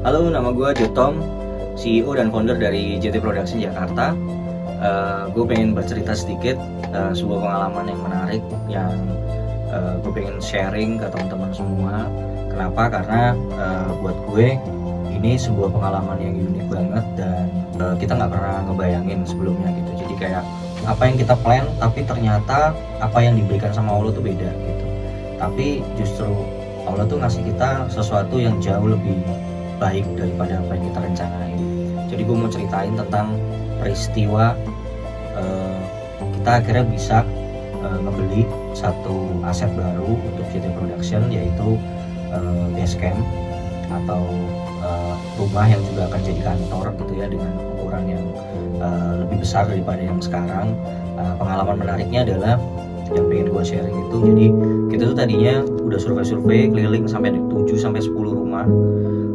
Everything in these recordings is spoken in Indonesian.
Halo, nama gue Jotom, CEO dan founder dari JT Production Jakarta. Gue pengen bercerita sedikit sebuah pengalaman yang menarik yang gue pengen sharing ke teman-teman semua. Kenapa? Karena buat gue ini sebuah pengalaman yang unik banget dan kita nggak pernah ngebayangin sebelumnya gitu. Jadi kayak apa yang kita plan, tapi ternyata apa yang diberikan sama Allah tuh beda gitu. Tapi justru Allah tuh ngasih kita sesuatu yang jauh lebih baik daripada apa yang kita rencanain. Jadi gue mau ceritain tentang peristiwa kita akhirnya bisa ngebeli satu aset baru untuk JT Production, yaitu Basecamp atau rumah yang juga akan jadi kantor gitu ya, dengan ukuran yang lebih besar daripada yang sekarang. Pengalaman menariknya adalah yang pengen gue sharing itu, jadi kita tuh tadinya udah survei keliling sampai 7-10 rumah.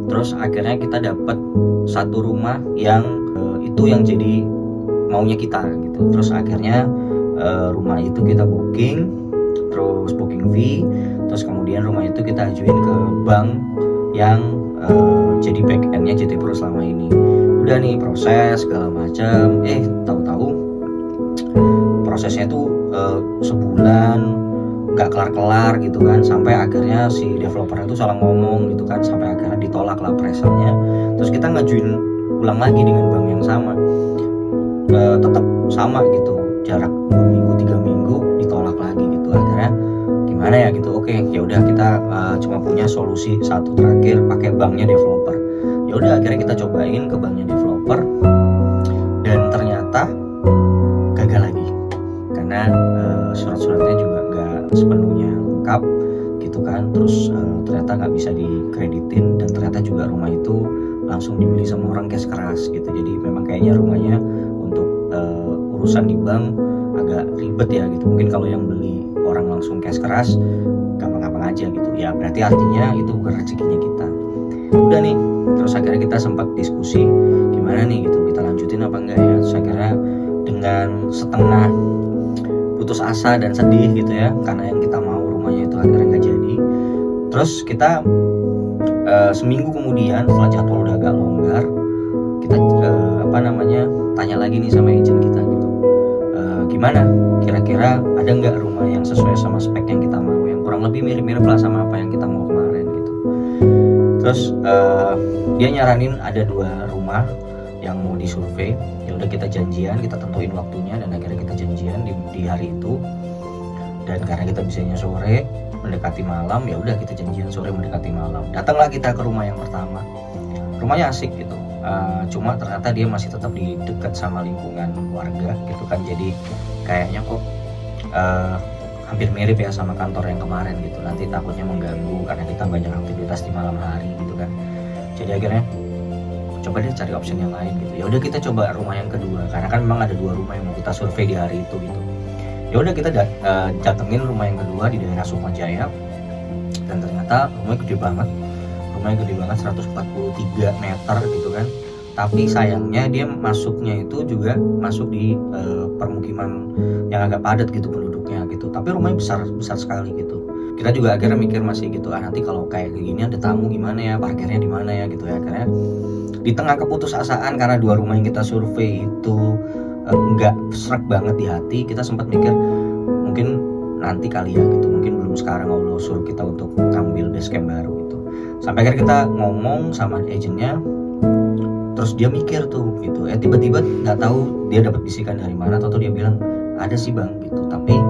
Terus akhirnya kita dapat satu rumah yang itu yang jadi maunya kita gitu. Terus akhirnya rumah itu kita booking, terus booking fee, terus kemudian rumah itu kita ajuin ke bank yang jadi back endnya JT Pro selama ini. Udah nih proses segala macam, tahu-tahu prosesnya tuh sebulan nggak kelar-kelar gitu kan, sampai akhirnya si developernya tuh salah ngomong gitu kan, sampai akhirnya ditolak lah appraisalnya. Terus kita ngajuin ulang lagi dengan bank yang sama, tetap sama gitu, jarak 2 minggu 3 minggu ditolak lagi gitu. Akhirnya gimana ya gitu, oke ya udah kita cuma punya solusi satu terakhir, pakai banknya developer. Ya udah akhirnya kita cobain ke banknya developer dan ternyata gagal lagi karena surat-suratnya juga nggak sepenuhnya lengkap gitu kan. Terus ternyata nggak bisa dikreditin, dan ternyata juga rumah itu langsung dibeli sama orang cash keras gitu. Jadi memang kayaknya rumahnya untuk urusan di bank agak ribet ya gitu. Mungkin kalau yang beli orang langsung cash keras gampang-gampang aja gitu ya, berarti artinya itu bukan rezekinya kita. Udah nih, terus akhirnya kita sempat diskusi gimana nih gitu, kita lanjutin apa enggak ya. Terus akhirnya dengan setengah putus asa dan sedih gitu ya, karena yang kita mau rumahnya itu akhirnya nggak jadi. Terus kita seminggu kemudian setelah jadwal udah agak longgar, kita tanya lagi nih sama agent kita gitu, gimana kira-kira ada nggak rumah yang sesuai sama spek yang kita mau, yang kurang lebih mirip-mirip lah sama apa yang kita mau kemarin gitu. Terus dia nyaranin ada 2 rumah yang mau disurvei. Ya udah kita janjian, kita tentuin waktunya, dan akhirnya kita janjian di hari itu. Dan karena kita bisanya sore mendekati malam, ya udah kita janjian sore mendekati malam. Datanglah kita ke rumah yang pertama. Rumahnya asik gitu, cuma ternyata dia masih tetap di dekat sama lingkungan warga gitu kan. Jadi kayaknya kok hampir mirip ya sama kantor yang kemarin gitu. Nanti takutnya mengganggu karena kita banyak aktivitas di malam hari gitu kan. Jadi akhirnya coba deh cari option yang lain gitu. Ya udah kita coba rumah yang kedua, karena kan memang ada 2 rumah yang mau kita survei di hari itu gitu. Ya udah kita datengin rumah yang kedua di daerah Sukmajaya, dan ternyata rumahnya gede banget. Rumahnya gede banget, 143 meter gitu kan. Tapi sayangnya dia masuknya itu juga masuk di permukiman yang agak padat gitu penduduknya gitu. Tapi rumahnya besar sekali gitu. Kita juga akhirnya mikir masih gitu, nanti kalau kayak gini ada tamu gimana ya, parkirnya di mana ya gitu ya. Akhirnya di tengah keputusasaan karena 2 rumah yang kita survei itu nggak serak banget di hati, kita sempat mikir mungkin nanti kali ya gitu, mungkin belum sekarang Allah suruh kita untuk ngambil basecamp baru gitu. Sampai akhirnya kita ngomong sama agentnya, terus dia mikir tuh gitu, tiba-tiba nggak tahu dia dapat bisikan dari mana, atau dia bilang ada sih bang gitu, tapi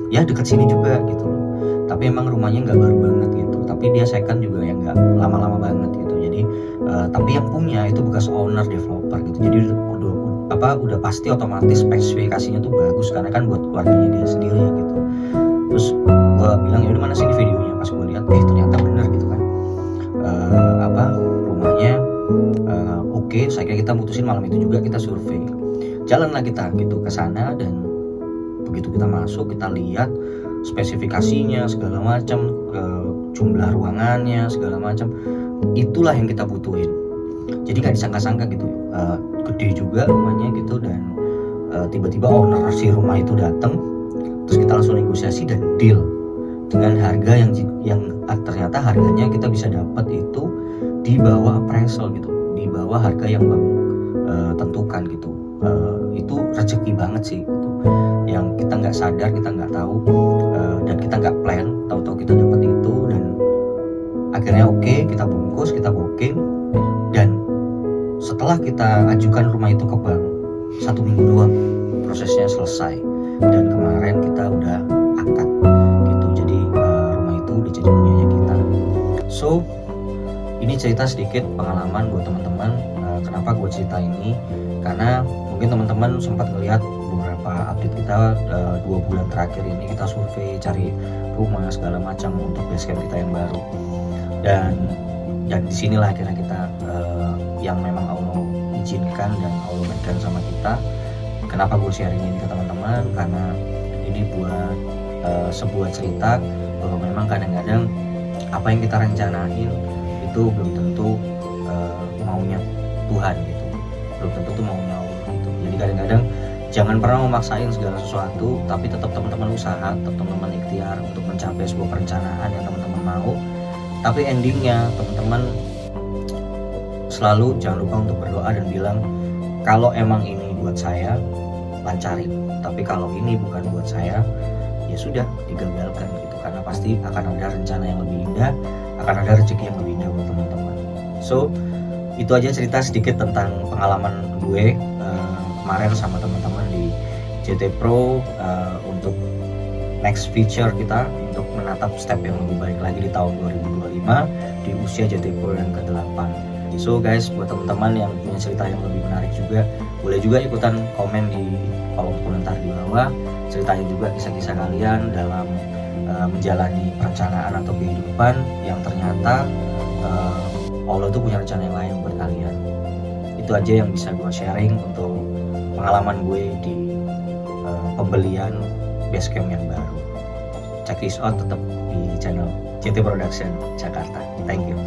ya dekat sini juga gitu loh. Tapi emang rumahnya nggak baru banget gitu, tapi dia second juga yang nggak lama-lama banget gitu. Jadi tapi yang punya itu bekas owner developer gitu. Jadi udah pasti otomatis spesifikasinya tuh bagus, karena kan buat keluarganya dia sendiri ya gitu. Terus gue bilang ya udah mana sini videonya. Pas gue lihat ternyata bener gitu kan, rumahnya oke. Saya kira kita mutusin malam itu juga kita survei, jalanlah kita gitu ke sana. Dan begitu kita masuk, kita lihat spesifikasinya segala macam, jumlah ruangannya segala macam, itulah yang kita butuhin. Jadi gak disangka-sangka gitu, gede juga rumahnya gitu. Dan tiba-tiba owner si rumah itu datang, terus kita langsung negosiasi dan deal dengan harga yang ternyata harganya kita bisa dapat itu di di bawah appraisal gitu, di bawah harga yang bang tentukan gitu. Itu rezeki banget sih gitu, yang kita nggak sadar, kita nggak tahu, dan kita nggak plan, tahu-tahu kita dapat itu, dan akhirnya oke, kita bungkus, kita booking, dan setelah kita ajukan rumah itu ke bank 1 minggu doang prosesnya selesai, dan kemarin kita udah akad gitu. Jadi rumah itu udah jadi punyanya kita. So ini cerita sedikit pengalaman buat teman-teman. Kenapa gue cerita ini, karena mungkin teman-teman sempat ngelihat beberapa update kita 2 bulan terakhir ini, kita survei cari rumah segala macam untuk basecamp kita yang baru, dan disinilah akhirnya kita yang memang Allah izinkan dan Allah berikan sama kita. Kenapa gue sharing ini ke teman-teman, karena ini buat sebuah cerita bahwa memang kadang-kadang apa yang kita rencanain itu belum tentu maunya Tuhan gitu, belum tentu tuh maunya Allah gitu. Jadi kadang-kadang jangan pernah memaksain segala sesuatu, tapi tetap teman-teman usaha, tetap teman-teman ikhtiar untuk mencapai sebuah perencanaan yang teman-teman mau. Tapi endingnya teman-teman selalu jangan lupa untuk berdoa dan bilang, kalau emang ini buat saya, lancarin. Tapi kalau ini bukan buat saya, ya sudah, digagalkan gitu. Karena pasti akan ada rencana yang lebih indah, akan ada rezeki yang lebih indah buat teman-teman. So itu aja cerita sedikit tentang pengalaman gue kemarin sama teman-teman di JT Pro untuk next feature kita, untuk menatap step yang lebih baik lagi di tahun 2025 di usia JT Pro yang ke-8. So guys, buat teman-teman yang punya cerita yang lebih menarik juga, boleh juga ikutan komen di kolom komentar di bawah. Ceritain juga kisah-kisah kalian dalam menjalani perencanaan atau kehidupan yang ternyata Allah tuh punya rencana yang lain buat kalian. Itu aja yang bisa gue sharing untuk pengalaman gue di pembelian basecamp yang baru. Check this out tetap di channel JT Production Jakarta. Thank you.